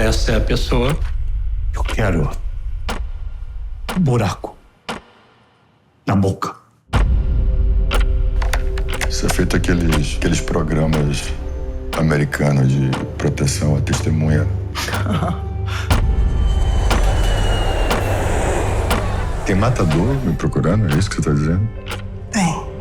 Essa é a pessoa. Eu quero um buraco na boca. Isso é feito aqueles programas americanos de proteção à testemunha. Tem matador me procurando, é isso que você tá dizendo? Tem.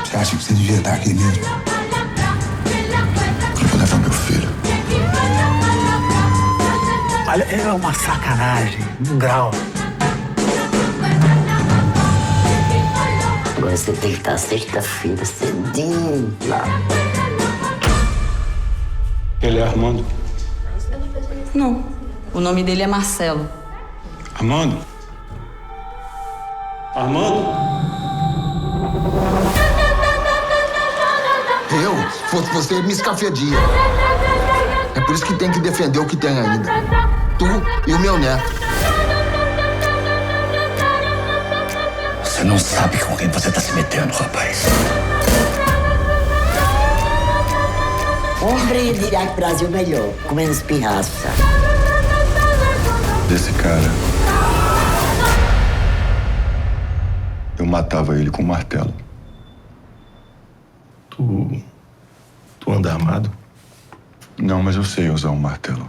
Você acha que você devia estar aqui mesmo? Eu vou levar meu filho. Olha, é uma sacanagem, um grau. Agora você tem que estar sexta-feira cedinho lá. Ele é Armando. Não. O nome dele é Marcelo. Armando? Armando? Eu, se fosse você, me escafedia. É por isso que tem que defender o que tem ainda. Tu e o meu neto. Você não sabe com quem você tá se metendo, rapaz. Compreenderá que o Brasil é melhor, com menos pirraça. Desse cara, eu matava ele com um martelo. Tu anda armado? Não, mas eu sei usar um martelo.